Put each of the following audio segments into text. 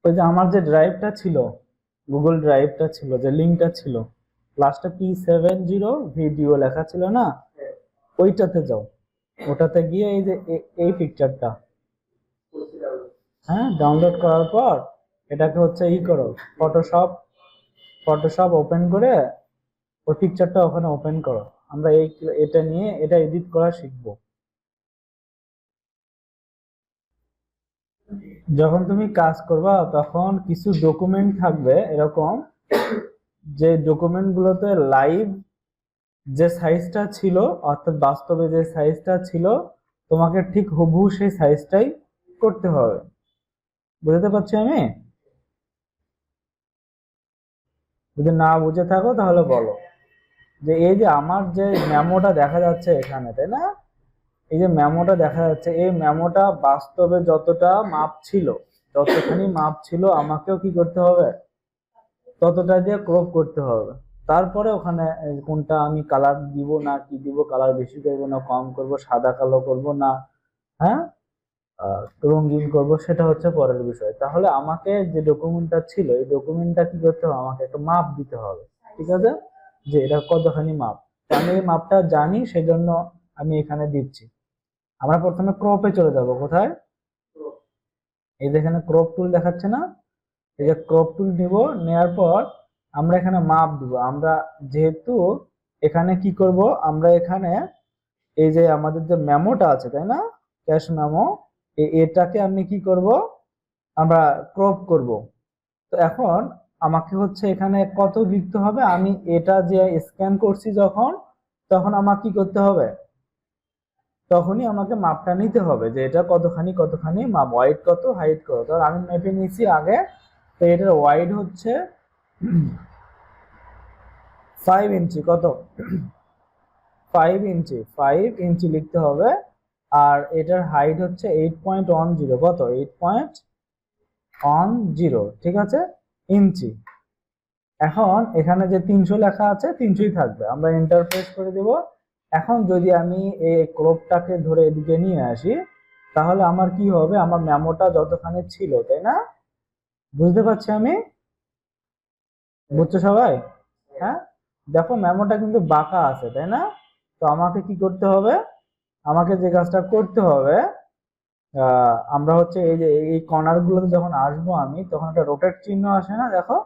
ওই যে আমার যে ড্রাইভটা ছিল, গুগল ড্রাইভটা ছিল, যে লিঙ্কটা ছিল, লাস্টে P70 ভিডিও লেখা ছিল না, ওইটাতে যাও। ওটাতে গিয়ে এই যে এই পিকচারটা, হ্যাঁ, ডাউনলোড করার পর এটাকে হচ্ছে করো, ফটোশপ ফটোশপ ওপেন করে ওই পিকচারটা ওখানে ওপেন করো। আমরা এটা নিয়ে এটা এডিট করা শিখবো। যখন তুমি কাজ করবা তখন কিছু ডকুমেন্ট থাকবে এরকম, যে ডকুমেন্ট গুলোতে লাইভ যে সাইজটা ছিল, অর্থাৎ বাস্তবে যে সাইজটা ছিল, তোমাকে ঠিক হুবহু সেই সাইজটাই করতে হবে। বুঝতে পারছি আমি? যদি না বুঝে থাকো তাহলে বলো। যে এই যে আমার যে মেমোটা দেখা যাচ্ছে এখানে, তাই না, এই যে মেমোটা দেখা যাচ্ছে, এই মেমোটা বাস্তবে যতটা মাপ ছিল, যতখানি মাপ ছিল, আমাকেও কি করতে হবে, ততটা দিয়ে ক্রপ করতে হবে। তারপরে ওখানে কোনটা আমি কালার দিব না কি দিব, কালার বেশি করব না কম করব, সাদা কালো করব না, হ্যাঁ, রঙিন করব, সেটা হচ্ছে পরের বিষয়। তাহলে আমাকে যে ডকুমেন্টটা ছিল, এই ডকুমেন্টটা কি করতে হবে, আমাকে একটা মাপ দিতে হবে। ঠিক আছে, যে এটা কতখানি মাপ। তো আমি এই মাপটা জানি, সেজন্য আমি এখানে দিচ্ছি। আমরা প্রথমে ক্রপে চলে যাব। কোথায়? এই যে এখানে ক্রপ টুল দেখাচ্ছে না, এই যে ক্রপ টুল নিব, নেওয়ার পর আমরা এখানে মাপ দিব। আমরা যেহেতু এখানে কি করব, আমরা এখানে এই যে আমাদের যে মেমোটা আছে, তাই না, ক্যাশ মেমো, এটাকে আমি কি করব, আমরা ক্রপ করব। তো এখন আমাকে হচ্ছে এখানে কত লিখতে হবে, আমি এটা যে স্ক্যান করছি যখন, তখন আমাকে কি করতে হবে, তখনই আমাকে মাপটা নিতে হবে, যে এটা কতখানি কতখানি মাপ, ওয়াইড কত, হাইট কত। তো আমি মেপে নিয়েছি আগে। তো এটার ওয়াইড হচ্ছে 5 ইঞ্চি। কত? 5 ইঞ্চি, 5 ইঞ্চি লিখতে হবে। আর এটার হাইট হচ্ছে 8.10। কত? 8.10। ঠিক আছে, ইঞ্চি। এখন এখানে যে 300 লেখা আছে, 300ই থাকবে। আমরা ইন্টারফেস করে দেব। এখন যদি আমি এই ক্রপটাকে ধরে এদিকে নিয়ে আসি, তাহলে আমার কি হবে, আমার মেমোটা যতখানি ছিল, তাই না, বুঝতে পারছি আমি? বুঝছো সবাই? হ্যাঁ, দেখো মেমোটা কিন্তু বাঁকা আছে, তাই না? তো আমাকে কি করতে হবে, আমাকে যে কাজটা করতে হবে, আমরা হচ্ছে এই যে এই কর্নার গুলোতে যখন আসবো আমি, তখন একটা রোটেট চিহ্ন আসে না, দেখো,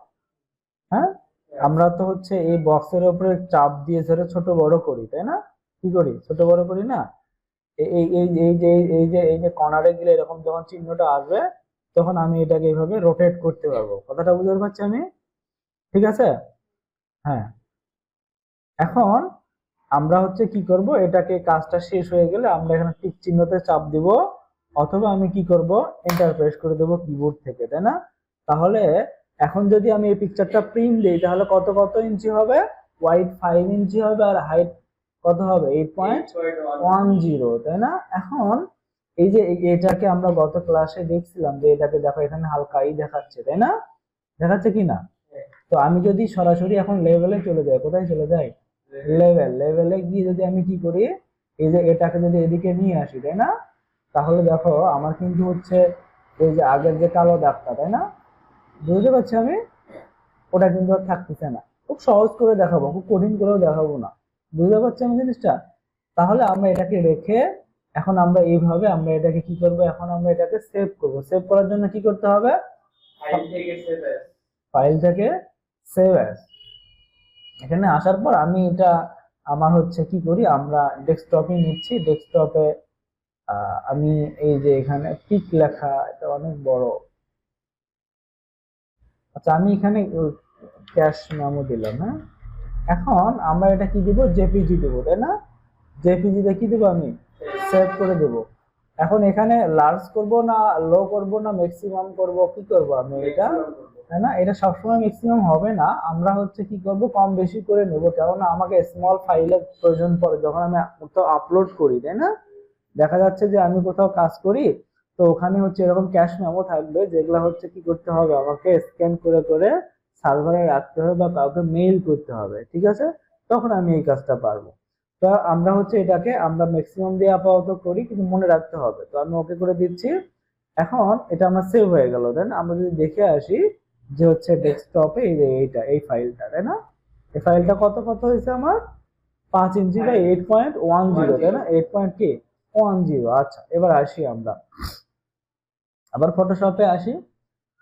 হ্যাঁ, আমরা তো হচ্ছে এই বক্সের উপরে চাপ দিয়ে ধরে ছোট বড় করি, তাই না? কি করি, ছোট বড় করি না? এই এই এই এই যে এই যে কর্নারে গেলে এরকম যখন চিহ্নটা আসবে, তখন আমি এটাকে এইভাবে রোটেট করতে পারবো। কথাটা বুঝতে পারছি আমি? ঠিক আছে, হ্যাঁ। এখন আমরা হচ্ছে কি করব, এটাকে কাজটা শেষ হয়ে গেলে আমরা এখানে টিক চিহ্নতে চাপ দিব, অথবা আমি কি করব, এন্টার প্রেস করে দেব কিবোর্ড থেকে, তাই না? তাহলে এখন যদি আমি এই পিকচারটা প্রিন্ট দিই, তাহলে কত কত ইঞ্চি হবে, ওয়াইড 5 ইঞ্চি হবে, আর হাইট কত হবে, 8.10, তাই না? এখন এই যে এটাকে আমরা গত ক্লাসে দেখছিলাম, যে এটাকে দেখো এখানে হালকাই দেখাচ্ছে, তাই না, দেখাচ্ছে কি না? তো আমি যদি সরাসরি এখন লেভেলে চলে যাই, কোথায় চলে যাই, লেভেলে গিয়ে যদি আমি কি করি, এই যে এটাকে যদি এদিকে নিয়ে আসি, তাই না, তাহলে দেখো আমার কিন্তু হচ্ছে ওই যে আগের যে কালো দাগটা, তাই না, বুঝতে পারছি আমি, ওটা কিন্তু আর থাকতেছে না। খুব সহজ করে দেখাবো, খুব কঠিন করেও দেখাবো না। বুঝতে পারছি আমি জিনিসটা? তাহলে আমরা এটাকে রেখে, এখন আমরা এইভাবে আমরা এটাকে কি করব, এখন আমরা এটাকে সেভ করব। সেভ করার জন্য কি করতে হবে, ফাইল থেকে সেভ অ্যাজ, এখানে আসার পর আমি এটা আমার হচ্ছে কি করি, আমরা ডেস্কটপে নিচ্ছি। ডেস্কটপে আমি এই যে এখানে পিক লেখা, এটা অনেক বড়। আচ্ছা, আমি এখানে ক্যাশ মেমো দিলাম, হ্যাঁ। এখন আমরা এটা কি দিব, জেপিজি দেবো, তাই না? জেপিজি তে কি দেবো, আমি সেভ করে দেব। এখন এখানে লার্জ করব না লো করব না ম্যাক্সিমাম করব, কি করব আমি এটা, তাই না? এটা সবসময় ম্যাক্সিমাম হবে না, আমরা হচ্ছে কি করব, কম বেশি করে নেব। কেননা আমাকে স্মল ফাইলের প্রয়োজন পড়ে যখন আমি কোথাও আপলোড করি, তাই না? দেখা যাচ্ছে যে আমি কোথাও কাজ করি, তো ওখানে হচ্ছে এরকম ক্যাশ মেমো থাকবে, যেগুলো হচ্ছে কি করতে হবে, আমাকে স্ক্যান করে করে সার্ভারে রাখতে হবে বা কাউকে মেইল করতে হবে। ঠিক আছে, তখন আমি এই কাজটা পারবো। তো আমরা হচ্ছে এটাকে আমরা ম্যাক্সিমাম দিয়ে আপাতত করি, কিন্তু মনে রাখতে হবে। তো আমি ওকে করে দিচ্ছি। এখন এটা আমার সেভ হয়ে গেল। দেন আমরা যদি দেখে আসি যে হচ্ছে ডেস্কটপে এই যে এই ফাইলটা, তাই না? এই ফাইলটা কত হয়েছে আমার 5 ইঞ্চি বাই 8.10, তাই না? 8.10। আচ্ছা, এবার আসি আমরা আবার ফটোশপে আসি।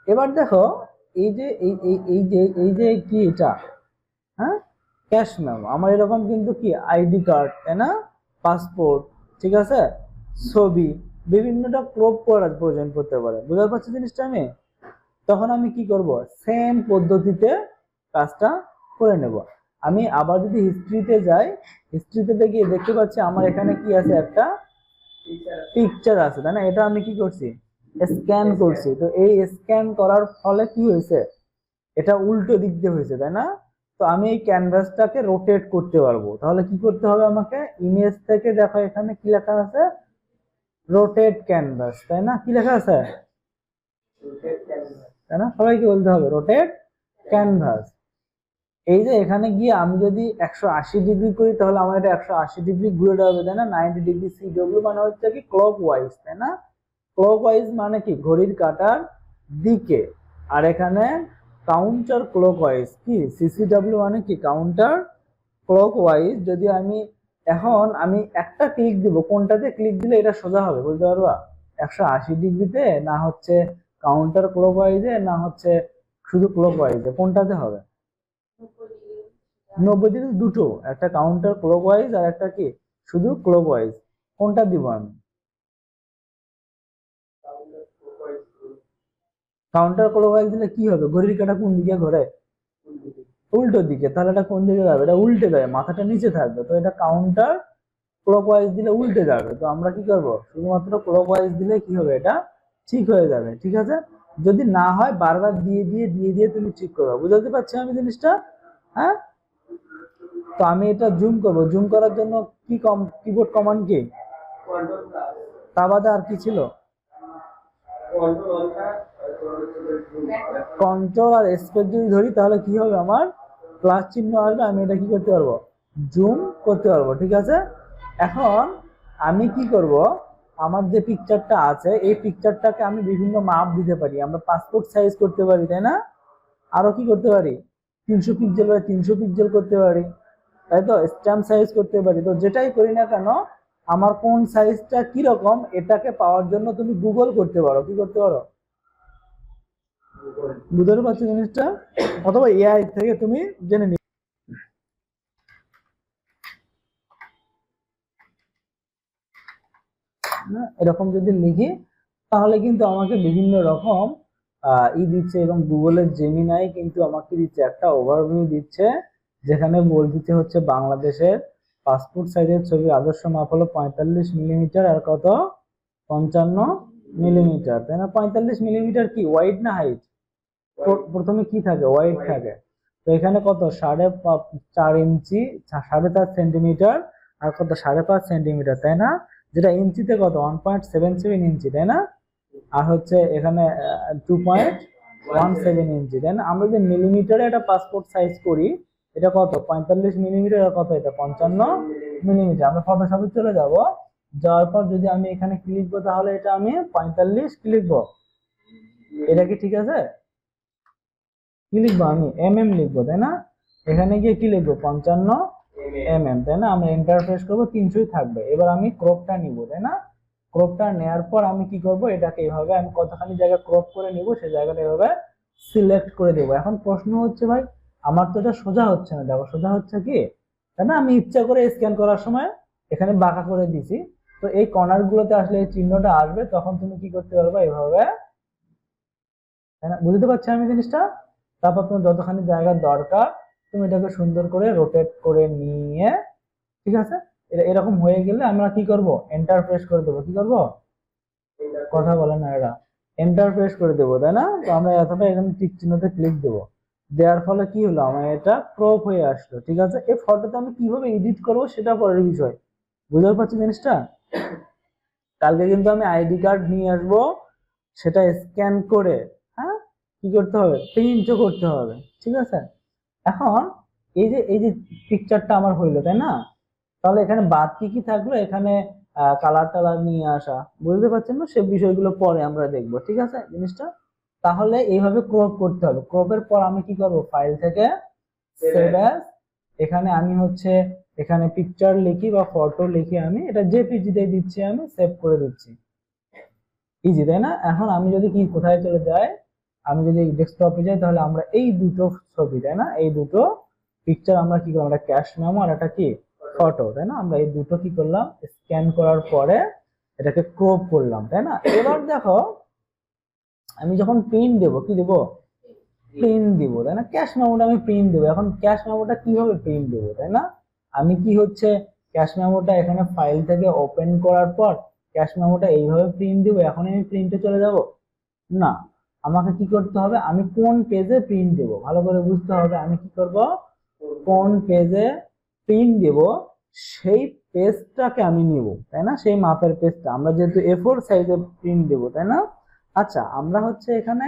এবার দেখো এই যে এই যে কি এটা, হ্যাঁ, ক্যাশ মেমো। আমার এরকম কিন্তু কি আইডি কার্ড, তাই না, পাসপোর্ট, ঠিক আছে, ছবি, বিভিন্নটা ক্রপ করার প্রয়োজন পড়তে পারে। বুঝতে পারছি জিনিসটা আমি? তখন আমি কি করব, সেম পদ্ধতিতে কাজটা করে নেব। আমি আবার যদি হিস্ট্রিতে যাই, হিস্ট্রিতে গিয়ে দেখতে পাচ্ছি আমার এখানে কি আছে, একটা পিকচার আছে, তাই না? এটা আমি কি করছি, স্ক্যান করছি। তো এই স্ক্যান করার ফলে কি হয়েছে, এটা উল্টো দিক দিয়ে হয়েছে, তাই না? তো আমি এই ক্যানভাসটাকে রোটেট করতে পারবো। তাহলে কি করতে হবে আমাকে, ইমেজ থেকে দেখো এখানে কি লেখা আছে, রোটেট ক্যানভাস, তাই না? কি লেখা আছে, তাই না? সবাইকে বলতে হবে রোটেট ক্যানভাস। এই যে এখানে গিয়ে আমি যদি 180 ডিগ্রি করি তাহলে আমার এটা 180 ডিগ্রি ঘুরে যাবে, তাই না? 90 ডিগ্রি সিডব্লিউ মানে হচ্ছে কি ক্লক ওয়াইজ, তাই না? ক্লক ওয়াইজ মানে কি ঘড়ির কাঁটার দিকে। আর এখানে কাউন্টার ক্লক ওয়াইজ, কি সিসিডব্লিউ মানে কি কাউন্টার ক্লক ওয়াইজ। যদি আমি এখন আমি একটা ক্লিক দিব, কোনটাতে ক্লিক দিলে এটা সোজা হবে বুঝতে পারবা, 180 ডিগ্রিতে না হচ্ছে কাউন্টার ক্লক ওয়াইজে, না হচ্ছে শুধু ক্লক ওয়াইজে, কোনটাতে হবে? 90 ডিগ্রি দুটো, একটা কাউন্টার ক্লক ওয়াইজ আর একটা কি শুধু ক্লক ওয়াইজ। কোনটা দিব আমি? কাউন্টার ক্লক ওয়াইজ দিলে কি হবে, ঘড়ির কাঁটা কোন দিকে ঘোরে, উল্টো দিকে। তাহলে এটা কোন দিকে যাবে, এটা উল্টে যাবে, মাথাটা নিচে থাকবে। তো এটা কাউন্টার ক্লক ওয়াইজ দিলে উল্টে যাবে। তো আমরা কি করব, শুধুমাত্র ক্লক ওয়াইজ দিলে কি হবে, এটা ঠিক হয়ে যাবে, ঠিক আছে? যদি না হয় বারবার দিয়ে তুমি ঠিক করবে। বুঝতে পারছি আমি জিনিসটা? হ্যাঁ। তো আমি এটা জুম করব, জুম করার জন্য কি কিবোর্ড কমান্ড কি, তা বাদে আর কি ছিল, কন্ট্রোল আর স্পেস যদি ধরি তাহলে কি হবে, আমার প্লাস চিহ্ন আসবে, আমি এটা কি করতে পারবো, জুম করতে পারবো, ঠিক আছে? এখন আমি কি করব, আমার যে পিকচারটা আছে এই পিকচারটাকে আমি বিভিন্ন মাপ দিতে পারি। আমরা পাসপোর্ট সাইজ করতে পারি, তাই না? আরো কি করতে পারি, 300 পিক্সেল বা 300 পিক্সেল করতে পারি, তাই তো, স্ট্যাম্প সাইজ করতে পারি। তো যেটাই করি না কেন, আমার কোন সাইজটা কি রকম এটাকে পাওয়ার জন্য তুমি গুগল করতে পারো। কি করতে পারো, বুঝতে পারছো জিনিসটা? অথবা এআই থেকে তুমি জেনে নিও। এরকম যদি লিখি তাহলে কিন্তু আমাকে বিভিন্ন রকম দিচ্ছে, এবং গুগলের জেমিনাই কিন্তু আমাকে দিচ্ছে একটা ওভারভিউ দিচ্ছে, যেখানে বলতেছে হচ্ছে বাংলাদেশের পাসপোর্ট সাইজের ছবির আদর্শ মাপ হলো 45 মিলিমিটার আর কত 55 মিলিমিটার, তাই না? 45 মিলিমিটার কি ওয়াইড না হাইট? প্রথমে কি থাকে, ওয়াইড থাকে। তো এখানে কত 4.5 ইঞ্চি, 4.5 সেন্টিমিটার আর কত 5.5 সেন্টিমিটার, তাই না? যেটা ইঞ্চিতে কত 1.77 ইঞ্চি, তাই না? আর হচ্ছে এখানে 2.17 ইঞ্চি, তাই না? আমরা যে মিলিমিটারে একটা পাসপোর্ট সাইজ করি, এটা কত 45 মিলিমিটার আর কত এটা 55 মিলিমিটার। আমরা ফটোশপে চলে যাব, যাওয়ার পর যদি আমি এখানে কি লিখবো, তাহলে এটা আমি 45 কি লিখবো, এটা কি ঠিক আছে? কি লিখবো আমি, লিখবো, তাই না? এখানে গিয়ে কি লিখবো 55 তাই না? আমরা ইন্টারফেস করবো 300ই থাকবে। এবার আমি ক্রপটা নিব, তাই না? ক্রপটা নেওয়ার পর আমি কি করব, এটাকে এইভাবে আমি কতখানি জায়গা ক্রপ করে নিব সেই জায়গাটা এভাবে সিলেক্ট করে দেবো। এখন প্রশ্ন হচ্ছে ভাই, আমার তো এটা সোজা হচ্ছে না, দেখো সোজা হচ্ছে কি, তাই না? আমি ইচ্ছা করে স্ক্যান করার সময় এখানে বাঁকা করে দিছি। তো এই কর্নার গুলোতে আসলে এই চিহ্নটা আসবে, তখন তুমি কি করতে পারবে, এইভাবে, তাই না? বুঝতে পারছি আমি জিনিসটা? তারপর তোমার যতখানি জায়গার দরকার তুমি এটাকে সুন্দর করে রোটেট করে নিয়ে, ঠিক আছে? এটা এরকম হয়ে গেলে আমরা কি করব, এন্টার প্রেস করে দেবো। কি করব, কথা বলে না এরা, এন্টার প্রেস করে দেবো, তাই না? তো আমরা এতটা এখানে টিক চিহ্নতে ক্লিক দেবো, দেওয়ার ফলে কি হলো, আমার এটা ক্রপ হয়ে আসলো, ঠিক আছে? এই ফটোতে আমি কিভাবে এডিট করব সেটা পরের বিষয়। বুঝতে পারছি জিনিসটা? কালকে কিন্তু আমি আইডি কার্ড নিয়ে আসবো, সেটা স্ক্যান করে, হ্যাঁ, কি করতে হবে, প্রিন্টও করতে হবে, ঠিক আছে? এখন এই যে পিকচারটা আমার হইলো, তাই না? তাহলে এখানে বাদ কি কি থাকলো, এখানে কালার টালার নিয়ে আসা, বুঝতে পারছেন না, সে বিষয়গুলো পরে আমরা দেখবো, ঠিক আছে জিনিসটা। তাহলে এইভাবে ক্রপ করতে হবে। ক্রপের পর আমি কি করব, ফাইল থেকে সেভ অ্যাজ, এখানে আমি হচ্ছে এখানে পিকচার লিখি বা ফটো লিখি, আমি এটা জেপিজি তে দিচ্ছি, আমি সেভ করে দিচ্ছি। ইজি, তাই না? এখন আমি যদি কি কোথায় চলে যাই, আমি যদি ডেস্কটপে যাই, তাহলে আমরা এই দুটো ছবি, তাই না, এই দুটো পিকচার আমরা কি করলাম, একটা ক্যাশ মেমো আর একটা কি ফটো, তাই না, আমরা এই দুটো কি করলাম, স্ক্যান করার পরে এটাকে ক্রপ করলাম, তাই না। এবার দেখো আমি যখন প্রিন্ট দেব, কি দেব, প্রিন্ট দিব, তাই না, ক্যাশ মেমোটা আমি প্রিন্ট দেবো। এখন ক্যাশ মেমোটা কিভাবে প্রিন্ট দেবো, তাই না, আমি কি হচ্ছে ক্যাশ মেমোটা এখানে ফাইল থেকে ওপেন করার পর ক্যাশ মেমোটা এইভাবে প্রিন্ট দিব, এখন আমি প্রিন্টে চলে যাব না, আমাকে কি করতে হবে, আমি কোন পেজে প্রিন্ট দেব ভালো করে বুঝতে হবে। আমি কি করব, কোন পেজে প্রিন্ট দেব সেই পেজটাকে আমি নিব, তাই না, সেই মাপের পেজটা, আমরা যেহেতু A4 সাইজে প্রিন্ট দেব, তাই না। আচ্ছা, আমরা হচ্ছে এখানে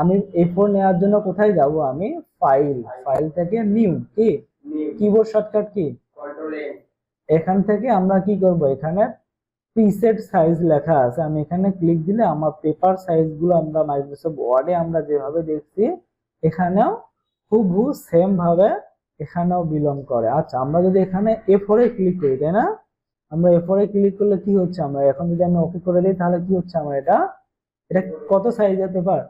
আমি A4 নেওয়ার জন্য কোথায় যাব, আমি ফাইল থেকে নিউ, কি কিবোর্ড শর্টকাট কি এখান থেকে আমরা কি করব, এখানে প্রিসেট সাইজ লেখা আছে, আমি এখানে ক্লিক দিলে আমার পেপার সাইজ গুলো আমরা মাইক্রোসফট ওয়ার্ডে আমরা যেভাবে দেখছি এখানেও হুবহু সেম ভাবে এখানেও বিলং করে। আচ্ছা, আমরা যদি এখানে A4 এ ক্লিক করি, তাই না, আমরা A4 এ ক্লিক করলে কি হচ্ছে, আমরা এখন যদি আমি ওকে করে দিই তাহলে কি হচ্ছে, আমার এটা কত সাইজের পেপার,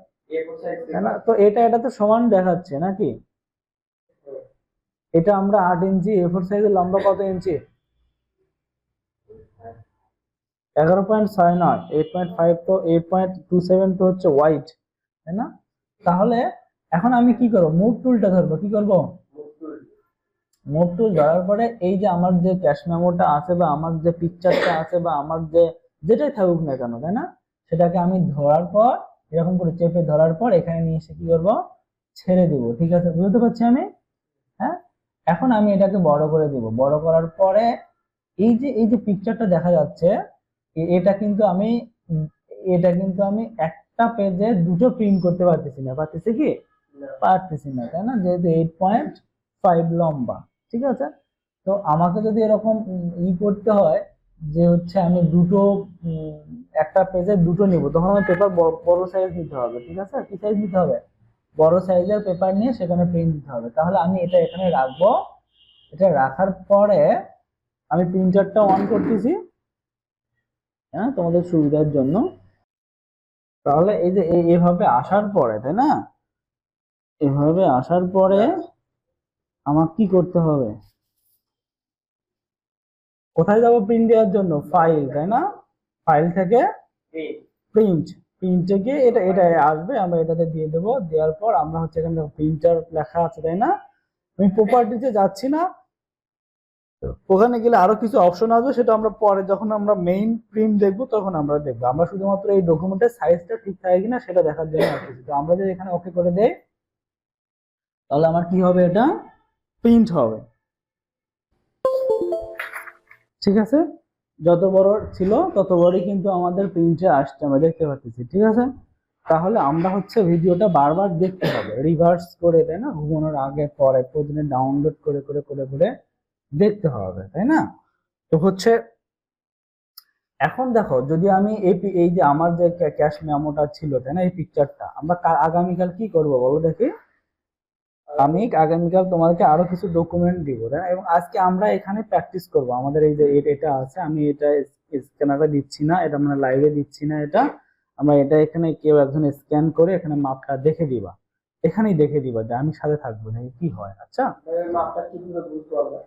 তাই না, তো এটা তো সমান দেখাচ্ছে নাকি, এটা আমরা 8 ইঞ্চি, A4 সাইজের লম্বা কত ইঞ্চি, 11.69, 8.5 তো 8.27 তো হচ্ছে হোয়াইট, তাই না। তাহলে এখন আমি কি করব, মুভ টুলটা ধরবো, কি করব, মুভ টুল ধরার পরে এই যে আমার যে ক্যাশ মেমোটা আছে বা আমার যে পিকচারটা আছে বা আমার যে যেটাই থাকুক না কেন, তাই না, সেটাকে আমি ধরার পর এরকম করে চেপে ধরার পর এখানে নিয়ে এসে কি করব, ছেড়ে দিব, ঠিক আছে, বুঝতে পারছি আমি। হ্যাঁ, এখন আমি এটাকে বড় করে দিব, বড় করার পরে এই যে পিকচারটা দেখা যাচ্ছে, এটা কিন্তু আমি একটা পেজে দুটো প্রিন্ট করতে পারতেছি না, পারতেছি কি পারতেছি না, তাই না, যেহেতু 8.5 লম্বা, ঠিক আছে। তো আমাকে যদি এরকম করতে হয় যে হচ্ছে আমি দুটো একটা পেজে দুটো নিব, তখন আমার পেপার বড় সাইজ নিতে হবে, ঠিক আছে, কি সাইজ নিতে হবে, বড় সাইজের পেপার নিয়ে সেখানে প্রিন্ট দিতে হবে। তাহলে আমি এটা এখানে রাখবো, এটা রাখার পরে আমি প্রিন্টারটা অন করতেছি, হ্যাঁ, তোমাদের সুবিধার জন্য। তাহলে এই যে এভাবে আসার পরে, তাই না, এভাবে আসার পরে আমার কি করতে হবে, কোথায় যাব প্রিন্ট দেওয়ার জন্য, ফাইল, তাই না, ফাইল থেকে প্রিন্টে গিয়ে এটা আসবে, আমরা এটাতে দিয়ে দেবো, দেওয়ার পর আমরা হচ্ছে এখানে প্রিন্টার লেখা আছে, তাই না, আমি প্রপার্টিতে যাচ্ছি না, ওখানে গেলে আরো কিছু অপশন আসবে, সেটা আমরা পরে যখন আমরা মেইন প্রিন্ট দেখবো তখন আমরা দেখবো। আমরা শুধুমাত্র এই ডকুমেন্টের সাইজটা ঠিক থাকে কিনা সেটা দেখার জন্য আসছি। তো আমরা যদি এখানে ওকে করে দেই তাহলে আমার কি হবে, এটা প্রিন্ট হবে, ঠিক আছে, যত বড় ছিল তত বড়ই কিন্তু আমাদের প্রিন্টে আসছে, আমরা দেখতে পাচ্ছি, ঠিক আছে। তাহলে আমরা হচ্ছে ভিডিওটা বারবার দেখতে হবে, রিভার্স করে, তাই না, ঘুমানোর আগে পরে প্রতিদিন ডাউনলোড করে করে করে করে দেখতে হবে, তাই না। তো হচ্ছে এখন দেখো, যদি আমি এই যে আমার যে ক্যাশ মেমোটা ছিল, তাই না, এই পিকচারটা আমরা আগামীকাল কি করব বলো দেখি, আমি আগামীকাল তোমাদেরকে আরো কিছু ডকুমেন্ট দিব, তাই না, এবং আজকে আমরা এখানে প্র্যাকটিস করব। আমাদের এই যে এটা আছে, আমি এটা স্ক্যানারে দিচ্ছি না, এটা মানে লাইভে দিচ্ছি না, এটা আমরা এটা এখানে কেউ একজন স্ক্যান করে এখানে মাপটা দেখে দিবা, এখানেই দেখে দিবা যে আমি সাথে থাকবো না কি হয়। আচ্ছা, মাপটা কিভাবে বুঝতে পারবে,